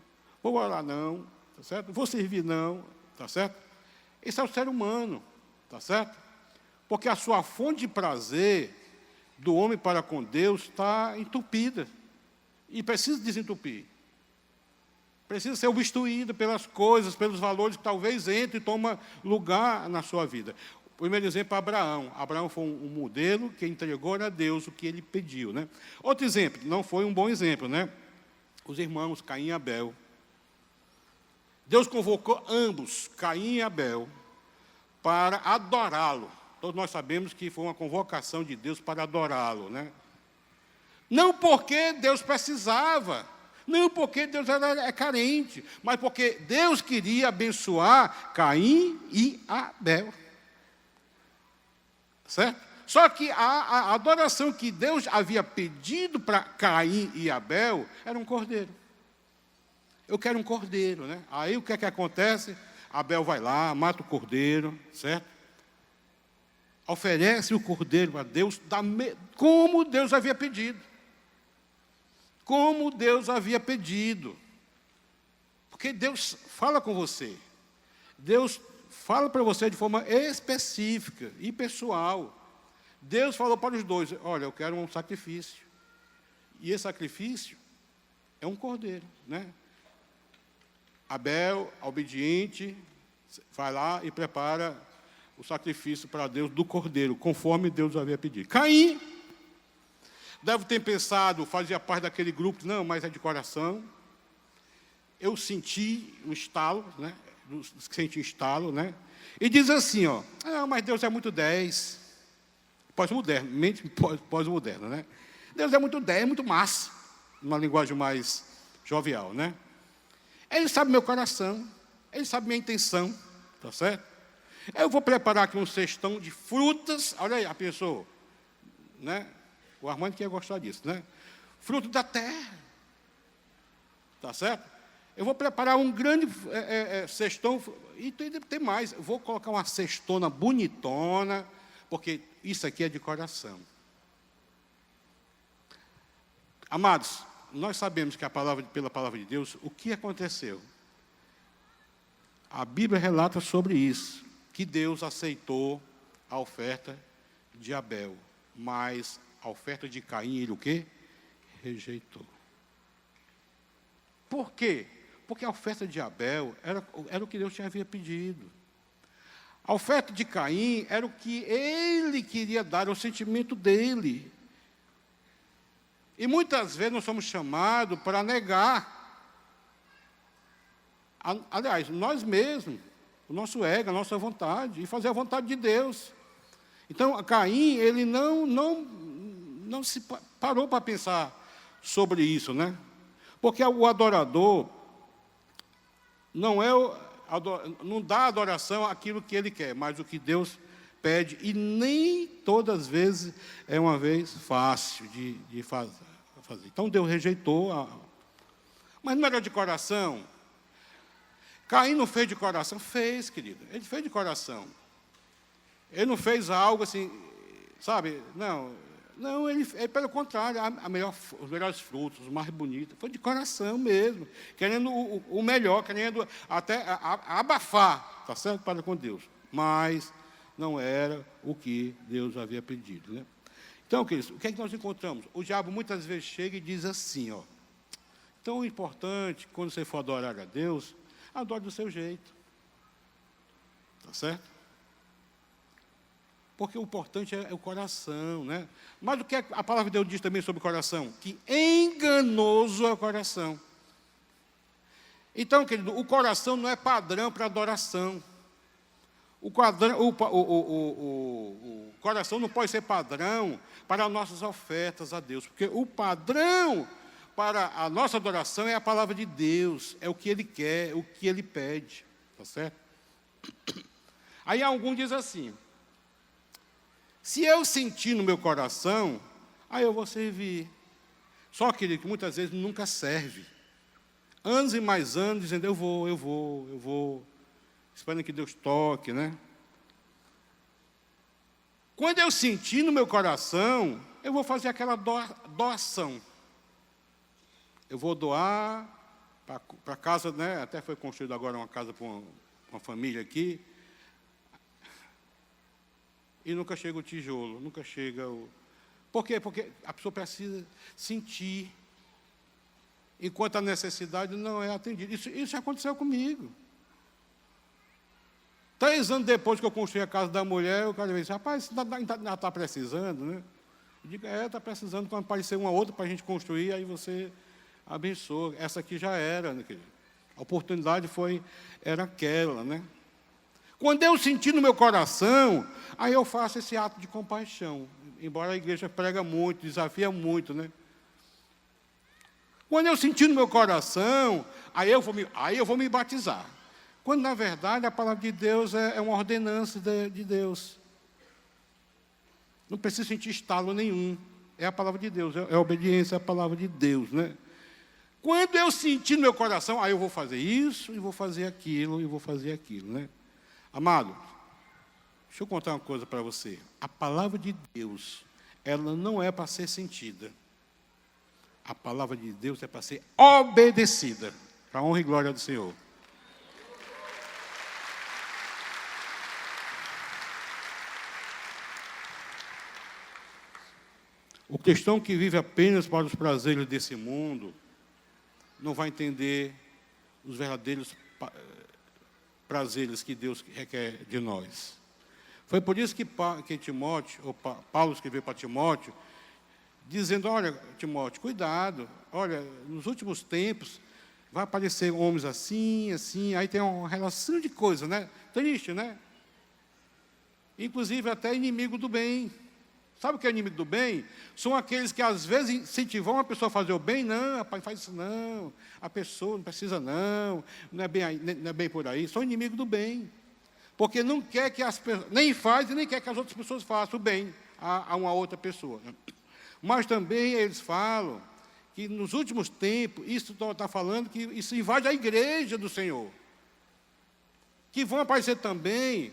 vou orar não, tá certo? Vou servir não, tá certo? Esse é o ser humano, tá certo? Porque a sua fonte de prazer do homem para com Deus está entupida e precisa desentupir. Precisa ser obstruída pelas coisas, pelos valores que talvez entre e toma lugar na sua vida. O primeiro exemplo é Abraão. Abraão foi um modelo que entregou a Deus o que ele pediu, né? Outro exemplo, não foi um bom exemplo, né? Os irmãos Caim e Abel. Deus convocou ambos, Caim e Abel, para adorá-lo. Todos nós sabemos que foi uma convocação de Deus para adorá-lo, né? Não porque Deus precisava, não porque Deus era carente, mas porque Deus queria abençoar Caim e Abel. Certo? Só que a adoração que Deus havia pedido para Caim e Abel era um cordeiro. Eu quero um cordeiro, né? Aí o que é que acontece? Abel vai lá, mata o cordeiro, certo? oferece o cordeiro a Deus como Deus havia pedido. Como Deus havia pedido. Porque Deus fala com você. Deus fala para você de forma específica e pessoal. Deus falou para os dois: olha, eu quero um sacrifício. E esse sacrifício é um cordeiro, né? Abel, obediente, vai lá e prepara o sacrifício para Deus do cordeiro, conforme Deus havia pedido. Caim deve ter pensado, fazia parte daquele grupo, não, mas é de coração. Eu senti um estalo, né? Senti um estalo, né? E diz assim, ó, mas Deus é muito 10. Pós-moderno, mente pós-moderna, né? Deus é muito 10, é muito massa, numa linguagem mais jovial, né? Ele sabe meu coração, ele sabe minha intenção, tá certo? Eu vou preparar aqui um cestão de frutas, olha aí, a pessoa, né? O Armando que ia gostar disso, né? Fruto da terra, tá certo? Eu vou preparar um grande cestão, e tem mais, eu vou colocar uma cestona bonitona, porque isso aqui é de coração. Amados, nós sabemos que pela palavra de Deus, o que aconteceu? A Bíblia relata sobre isso, que Deus aceitou a oferta de Abel, mas a oferta de Caim, ele o quê? Rejeitou. Por quê? Porque a oferta de Abel era o que Deus havia pedido. A oferta de Caim era o que ele queria dar, era o sentimento dele. E muitas vezes nós somos chamados para negar. Aliás, nós mesmos, o nosso ego, a nossa vontade, e fazer a vontade de Deus. Então, Caim, ele não se parou para pensar sobre isso, né? Porque o adorador não dá adoração àquilo que ele quer, mas o que Deus pede, e nem todas as vezes é uma vez fácil de fazer. Então Deus rejeitou, mas não era de coração. Caim não fez de coração? Fez, querido, ele fez de coração. Ele não fez algo assim, sabe, não, ele pelo contrário, os melhores frutos, os mais bonitos, foi de coração mesmo, querendo o melhor, querendo até abafar, tá certo, para com Deus, mas não era o que Deus havia pedido, né? Então, queridos, o que é que nós encontramos? O diabo muitas vezes chega e diz assim, ó, então o importante, quando você for adorar a Deus, adore do seu jeito, tá certo? Porque o importante é o coração, né? Mas o que a palavra de Deus diz também sobre o coração? Que enganoso é o coração. Então, querido, o coração não é padrão para adoração. O coração não pode ser padrão para nossas ofertas a Deus. Porque o padrão para a nossa adoração é a palavra de Deus. É o que Ele quer, o que Ele pede. Tá certo? Aí algum diz assim, se eu sentir no meu coração, aí eu vou servir. Só que muitas vezes nunca serve. Anos e mais anos dizendo, eu vou. Esperando que Deus toque, né? Quando eu sentir no meu coração, eu vou fazer aquela doação. Eu vou doar para casa, né? Até foi construída agora uma casa para uma família aqui. E nunca chega o tijolo, nunca chega o... Por quê? Porque a pessoa precisa sentir, enquanto a necessidade não é atendida. Isso aconteceu comigo. 3 anos depois que eu construí a casa da mulher, o cara disse, rapaz, ainda está precisando, né? Eu digo, está precisando, quando aparecer uma outra para a gente construir, aí você abençoa. Essa aqui já era, né, querido? A oportunidade era aquela, né? Quando eu sentir no meu coração, aí eu faço esse ato de compaixão. Embora a igreja prega muito, desafia muito, né? Quando eu sentir no meu coração, aí eu vou me batizar. Quando, na verdade, a palavra de Deus é uma ordenança de Deus. Não precisa sentir estalo nenhum. É a palavra de Deus, é a obediência à palavra de Deus, né? Quando eu sentir no meu coração, aí eu vou fazer isso, e vou fazer aquilo, né? Amado, Deixa eu contar uma coisa para você. A palavra de Deus, ela não é para ser sentida. A palavra de Deus é para ser obedecida. Para a honra e glória do Senhor. O cristão que vive apenas para os prazeres desse mundo não vai entender os verdadeiros prazeres que Deus requer de nós. Foi por isso que Timóteo, ou Paulo escreveu para Timóteo, dizendo, olha, Timóteo, cuidado, olha, nos últimos tempos vai aparecer homens assim, assim, aí tem uma relação de coisas, né? Triste, né? Inclusive até inimigo do bem. Sabe o que é inimigo do bem? São aqueles que às vezes incentivam a pessoa a fazer o bem. Não, rapaz, faz isso não. A pessoa não precisa não. Não é bem por aí. São inimigos do bem. Porque não quer que as pessoas, nem faz e nem quer que as outras pessoas façam o bem a uma outra pessoa. Mas também eles falam que nos últimos tempos, isso está falando que isso invade a igreja do Senhor. Que vão aparecer também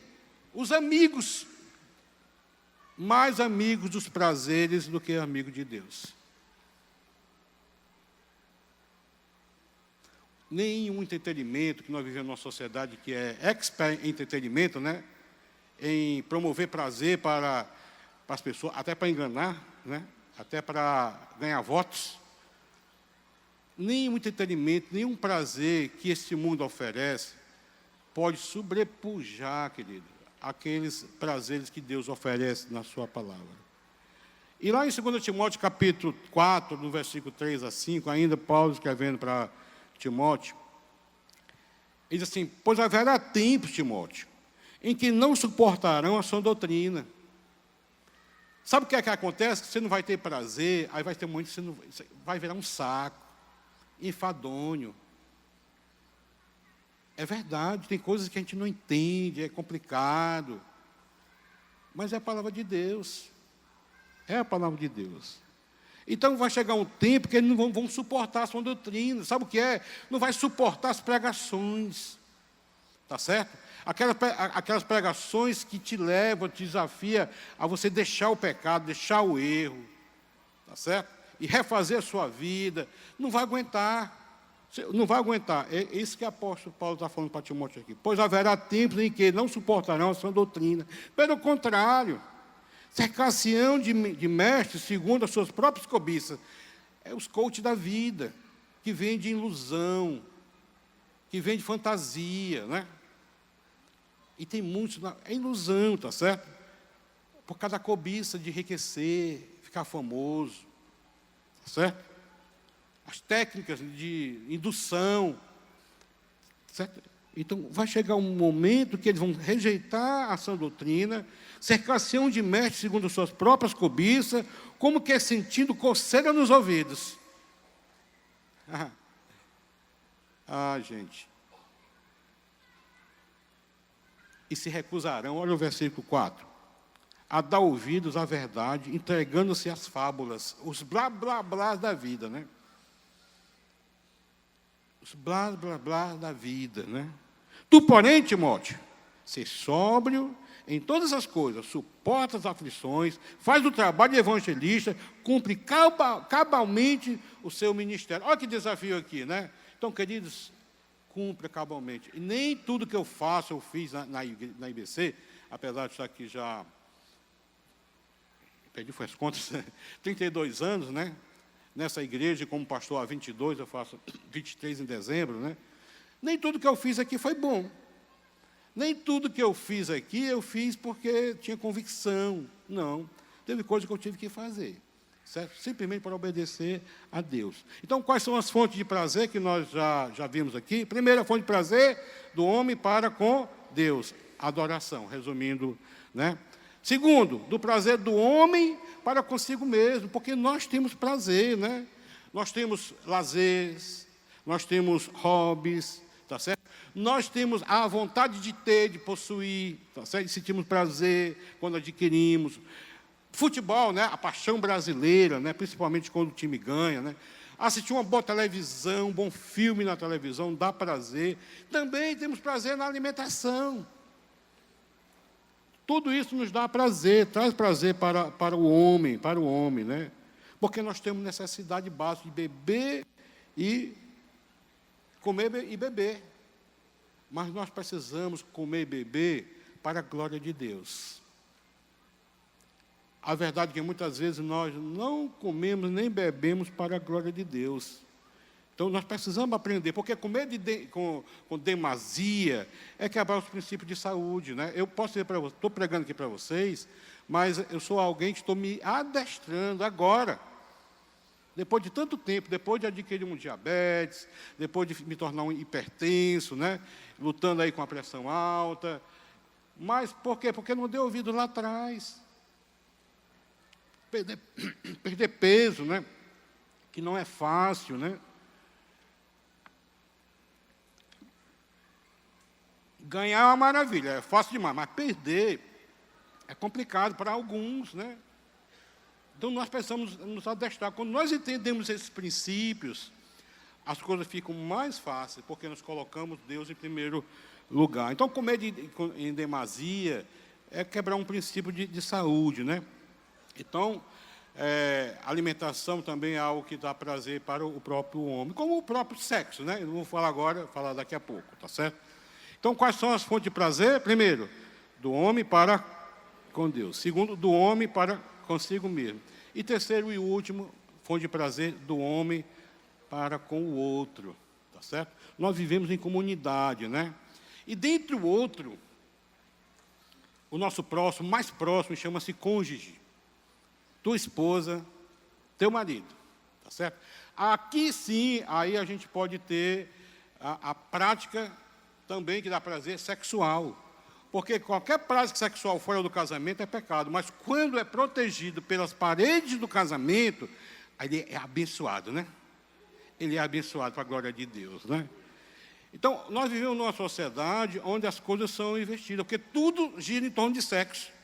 os amigos, mais amigos dos prazeres do que amigos de Deus. Nenhum entretenimento que nós vivemos numa sociedade que é expert em entretenimento, né? Em promover prazer para as pessoas, até para enganar, né? Até para ganhar votos. Nenhum entretenimento, nenhum prazer que este mundo oferece pode sobrepujar, querido, aqueles prazeres que Deus oferece na sua palavra. E lá em 2 Timóteo, capítulo 4, no versículo 3 a 5, ainda Paulo escrevendo para Timóteo, ele diz assim, pois haverá tempos, Timóteo, em que não suportarão a sã doutrina. Sabe o que é que acontece? Que você não vai ter prazer, aí vai ter muito, vai virar um saco, enfadonho. É verdade, tem coisas que a gente não entende, é complicado. Mas é a palavra de Deus. É a palavra de Deus. Então vai chegar um tempo que eles não vão suportar a sua doutrina. Sabe o que é? Não vai suportar as pregações. Tá certo? Aquelas pregações que te levam, te desafia a você deixar o pecado, deixar o erro. Tá certo? E refazer a sua vida. Não vai aguentar. Não vai aguentar. É isso que o apóstolo Paulo está falando para Timóteo aqui. Pois haverá tempos em que não suportarão a sã doutrina. Pelo contrário, cercar-se-ão de mestres segundo as suas próprias cobiças. É os coaches da vida, que vêm de ilusão, que vêm de fantasia, né? E tem muitos, é ilusão, tá certo? Por causa da cobiça de enriquecer, ficar famoso, tá certo? As técnicas de indução, certo? Então, vai chegar um momento que eles vão rejeitar a sã doutrina, cercar-se-ão de mestres segundo suas próprias cobiças, como que sentindo coceira nos ouvidos. Gente. E se recusarão, olha o versículo 4, a dar ouvidos à verdade, entregando-se às fábulas, os blá, blá, blá da vida, né? Os blá, blá, blá da vida, né? Tu, porém, Timóteo, ser sóbrio em todas as coisas, suporta as aflições, faz o trabalho de evangelista, cumpre cabalmente o seu ministério. Olha que desafio aqui, né? Então, queridos, cumpra cabalmente. E nem tudo que eu faço, eu fiz na IBC, apesar de estar aqui já, perdi as contas, 32 anos, né? Nessa igreja, como pastor há 22, eu faço 23 em dezembro, né? Nem tudo que eu fiz aqui foi bom. Nem tudo que eu fiz aqui, eu fiz porque tinha convicção. Não. Teve coisa que eu tive que fazer. Certo? Simplesmente para obedecer a Deus. Então, quais são as fontes de prazer que nós já vimos aqui? Primeira fonte de prazer do homem para com Deus. Adoração, resumindo, né? Segundo, do prazer do homem para consigo mesmo, porque nós temos prazer, né? Nós temos lazeres, nós temos hobbies, tá certo? Nós temos a vontade de ter, de possuir, tá certo? E sentimos prazer quando adquirimos. Futebol, né? A paixão brasileira, né? Principalmente quando o time ganha, né? Assistir uma boa televisão, um bom filme na televisão, dá prazer. Também temos prazer na alimentação. Tudo isso nos dá prazer, traz prazer para o homem, né? Porque nós temos necessidade básica de beber e comer e beber. Mas nós precisamos comer e beber para a glória de Deus. A verdade é que muitas vezes nós não comemos nem bebemos para a glória de Deus. Então, nós precisamos aprender, porque comer com demasia é quebrar os princípios de saúde, né? Eu posso dizer para vocês, estou pregando aqui para vocês, mas eu sou alguém que estou me adestrando agora. Depois de tanto tempo, depois de adquirir um diabetes, depois de me tornar um hipertenso, né? Lutando aí com a pressão alta. Mas por quê? Porque não deu ouvido lá atrás. Perder peso, né? Que não é fácil, né? Ganhar é uma maravilha, é fácil demais, mas perder é complicado para alguns, né? Então, nós precisamos nos adestrar. Quando nós entendemos esses princípios, as coisas ficam mais fáceis, porque nós colocamos Deus em primeiro lugar. Então, comer em demasia é quebrar um princípio de saúde, né? Então, alimentação também é algo que dá prazer para o próprio homem, como o próprio sexo, né? Eu não vou falar agora, vou falar daqui a pouco, tá certo? Então, quais são as fontes de prazer? Primeiro, do homem para com Deus. Segundo, do homem para consigo mesmo. E terceiro e último, fonte de prazer do homem para com o outro, tá certo? Nós vivemos em comunidade, né? E dentre o outro, o nosso próximo, mais próximo, chama-se cônjuge. Tua esposa, teu marido, tá certo? Aqui sim, aí a gente pode ter a prática também que dá prazer sexual. Porque qualquer prática sexual fora do casamento é pecado, mas quando é protegido pelas paredes do casamento, aí ele é abençoado, né? Ele é abençoado para a glória de Deus, né? Então, nós vivemos numa sociedade onde as coisas são investidas, porque tudo gira em torno de sexo.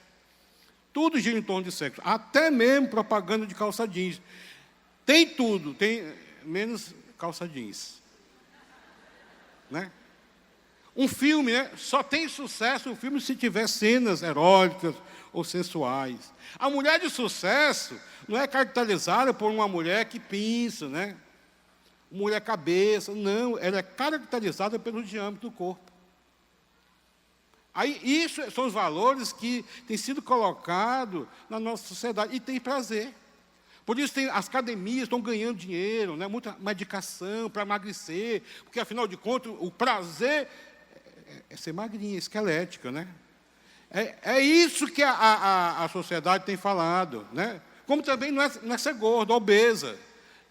Tudo gira em torno de sexo, até mesmo propaganda de calça jeans. Tem tudo, tem menos calça jeans, né? Um filme, né, só tem sucesso o filme se tiver cenas eróticas ou sensuais. A mulher de sucesso não é caracterizada por uma mulher que pinça, né? Mulher cabeça, não, ela é caracterizada pelo diâmetro do corpo. Aí, isso são os valores que têm sido colocados na nossa sociedade e tem prazer. Por isso, as academias estão ganhando dinheiro, né? Muita medicação para emagrecer, porque, afinal de contas, o prazer é ser magrinha, esquelética, né? É isso que a sociedade tem falado, né? Como também não é ser gordo, obesa,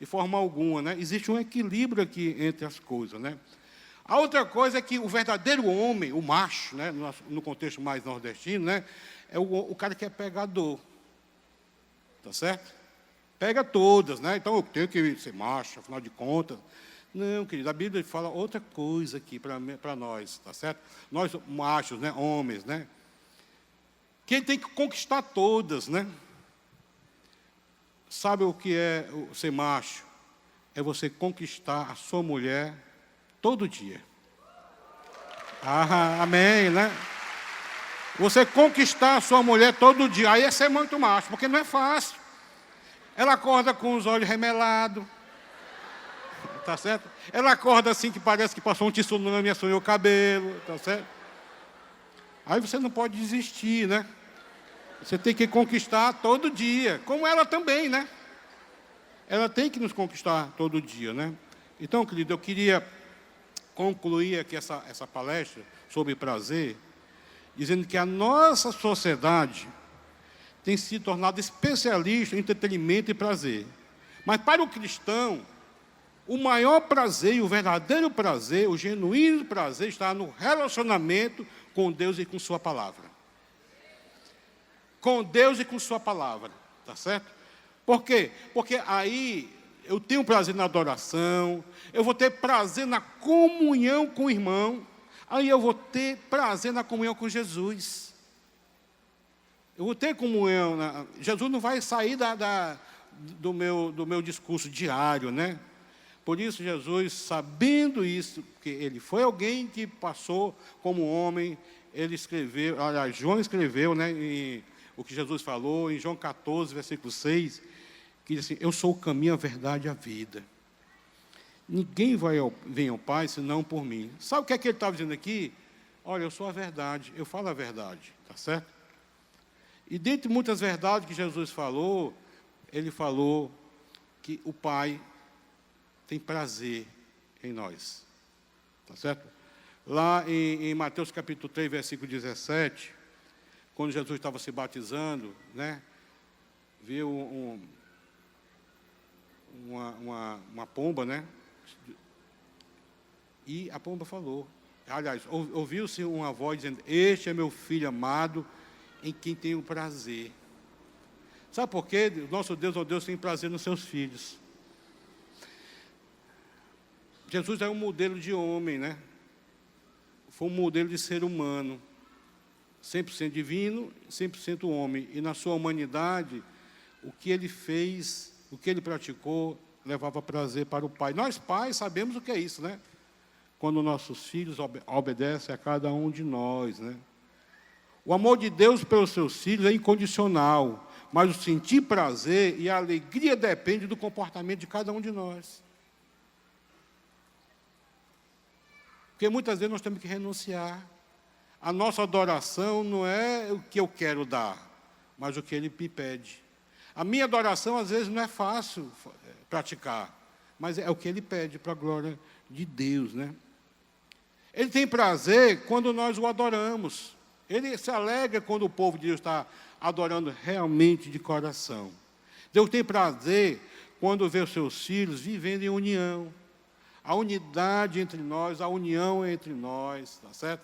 de forma alguma, né? Existe um equilíbrio aqui entre as coisas, né? A outra coisa é que o verdadeiro homem, o macho, né, no contexto mais nordestino, né, é o cara que é pegador. Tá certo? Pega todas, né? Então eu tenho que ser macho, afinal de contas. Não, querido, a Bíblia fala outra coisa aqui para nós, tá certo? Nós, machos, né, homens, né? Quem tem que conquistar todas, né? Sabe o que é ser macho? É você conquistar a sua mulher todo dia. Ah, amém, né? Você conquistar a sua mulher todo dia, aí é ser muito macho, porque não é fácil. Ela acorda com os olhos remelados, tá certo? Ela acorda assim que parece que passou um tsunami e assoiou o cabelo, tá certo? Aí você não pode desistir, né? Você tem que conquistar todo dia, como ela também, né? Ela tem que nos conquistar todo dia, né? Então, querido, eu queria concluir aqui essa palestra sobre prazer, dizendo que a nossa sociedade tem se tornado especialista em entretenimento e prazer. Mas para o cristão, o maior prazer e o verdadeiro prazer, o genuíno prazer, está no relacionamento com Deus e com sua palavra. Com Deus e com sua palavra, tá certo? Por quê? Porque aí eu tenho prazer na adoração, eu vou ter prazer na comunhão com o irmão, aí eu vou ter prazer na comunhão com Jesus. Eu vou ter comunhão. Jesus não vai sair do meu discurso diário, né? Por isso, Jesus, sabendo isso, que ele foi alguém que passou como homem, ele escreveu, aliás, João escreveu, né, o que Jesus falou, em João 14, versículo 6, que diz assim: eu sou o caminho, a verdade e a vida. Ninguém vem ao Pai senão por mim. Sabe o que é que ele estava dizendo aqui? Olha, eu sou a verdade, eu falo a verdade, tá certo? E dentre muitas verdades que Jesus falou, ele falou que o Pai tem prazer em nós, tá certo? Lá em Mateus capítulo 3, versículo 17, quando Jesus estava se batizando, né, viu uma pomba, né? E a pomba falou, aliás, ouviu-se uma voz dizendo: este é meu filho amado, em quem tenho prazer. Sabe por quê? Nosso Deus, ó Deus, tem prazer nos seus filhos. Jesus é um modelo de homem, né? Foi um modelo de ser humano, 100% divino, 100% homem. E na sua humanidade, o que ele fez, o que ele praticou, levava prazer para o Pai. Nós, pais, sabemos o que é isso, né? Quando nossos filhos obedecem a cada um de nós, né? O amor de Deus pelos seus filhos é incondicional, mas o sentir prazer e a alegria depende do comportamento de cada um de nós. Porque muitas vezes nós temos que renunciar. A nossa adoração não é o que eu quero dar, mas o que Ele me pede. A minha adoração, às vezes, não é fácil praticar, mas é o que Ele pede para a glória de Deus, né? Ele tem prazer quando nós o adoramos. Ele se alegra quando o povo de Deus está adorando realmente de coração. Deus tem prazer quando vê os seus filhos vivendo em união. A unidade entre nós, a união entre nós, tá certo?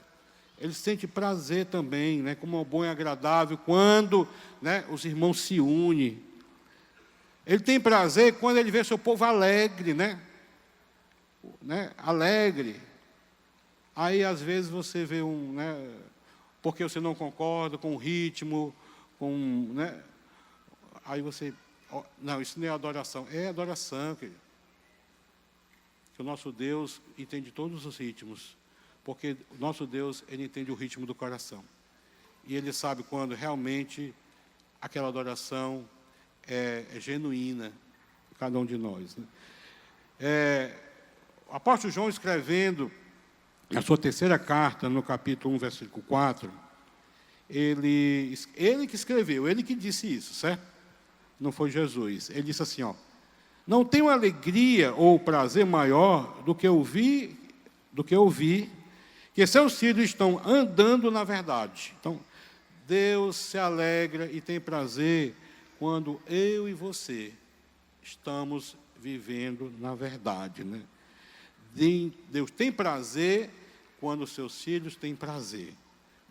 Ele sente prazer também, né, como é bom e agradável, quando, né, os irmãos se unem. Ele tem prazer quando ele vê seu povo alegre, né? Alegre. Aí, às vezes, você vê porque você não concorda com o ritmo, né? Aí você, não, isso não é adoração. É adoração, querido. Que o nosso Deus entende todos os ritmos, porque o nosso Deus, Ele entende o ritmo do coração. E Ele sabe quando realmente aquela adoração é genuína, cada um de nós, né? O apóstolo João, escrevendo a sua terceira carta, no capítulo 1, versículo 4, ele que escreveu, ele que disse isso, certo? Não foi Jesus. Ele disse assim, não tenho alegria ou prazer maior do que ouvir que seus filhos estão andando na verdade. Então, Deus se alegra e tem prazer quando eu e você estamos vivendo na verdade, né? Deus tem prazer quando os seus filhos têm prazer.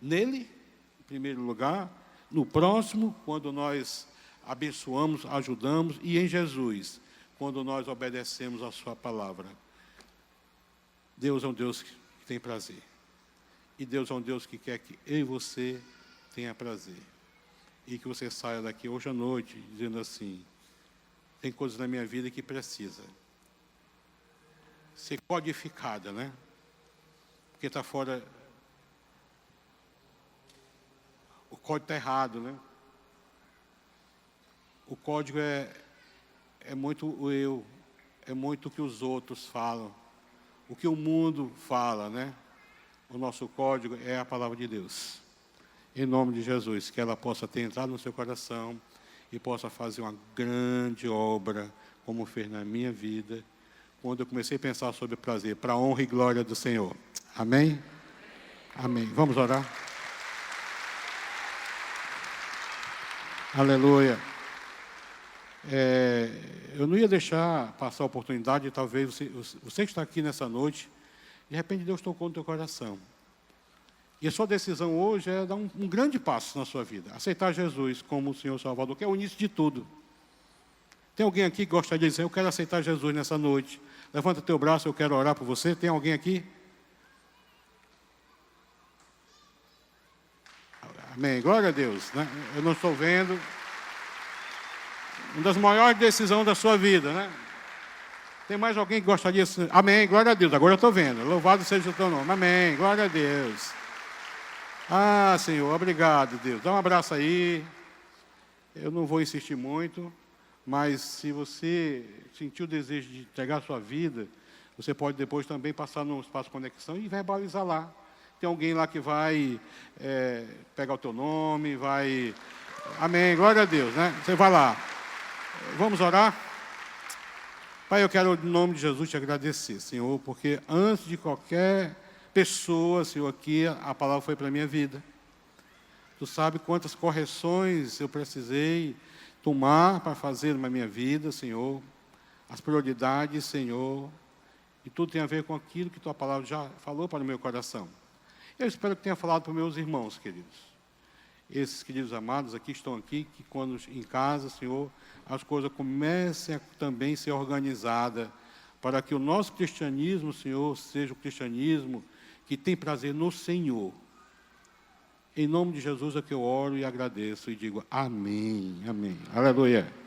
Nele, em primeiro lugar, no próximo, quando nós abençoamos, ajudamos, e em Jesus, quando nós obedecemos a sua palavra. Deus é um Deus que tem prazer. E Deus é um Deus que quer que eu e você tenha prazer. E que você saia daqui hoje à noite dizendo assim: tem coisas na minha vida que precisa ser codificada, né? Porque está fora, o código está errado, né? O código é muito o eu, é muito o que os outros falam, o que o mundo fala, né? O nosso código é a palavra de Deus. Em nome de Jesus, que ela possa ter entrado no seu coração e possa fazer uma grande obra, como fez na minha vida, quando eu comecei a pensar sobre prazer, para a honra e glória do Senhor. Amém? Amém. Vamos orar? Aleluia. Eu não ia deixar passar a oportunidade, talvez você que está aqui nessa noite, de repente Deus tocou no teu coração. E a sua decisão hoje é dar um grande passo na sua vida, aceitar Jesus como o Senhor Salvador, que é o início de tudo. Tem alguém aqui que gostaria de dizer: eu quero aceitar Jesus nessa noite? Levanta teu braço, eu quero orar por você. Tem alguém aqui? Amém, glória a Deus, né? Eu não estou vendo. Uma das maiores decisões da sua vida, né? Tem mais alguém que gostaria de... Amém, glória a Deus, agora eu estou vendo. Louvado seja o teu nome, amém, glória a Deus. Ah, Senhor, obrigado, Deus. Dá um abraço aí. Eu não vou insistir muito, mas se você sentiu o desejo de entregar a sua vida, você pode depois também passar no Espaço Conexão e verbalizar lá. Tem alguém lá que vai pegar o teu nome, vai... Amém, glória a Deus, né? Você vai lá. Vamos orar? Pai, eu quero, em nome de Jesus, te agradecer, Senhor, porque antes de qualquer pessoa, Senhor, aqui, a palavra foi para a minha vida. Tu sabe quantas correções eu precisei tomar para fazer na minha vida, Senhor. As prioridades, Senhor. E tudo tem a ver com aquilo que Tua palavra já falou para o meu coração. Eu espero que tenha falado para os meus irmãos, queridos. Esses queridos amados aqui estão aqui, que quando em casa, Senhor, as coisas comecem a também ser organizadas, para que o nosso cristianismo, Senhor, seja o cristianismo que tem prazer no Senhor. Em nome de Jesus é que eu oro e agradeço e digo amém, amém. Aleluia.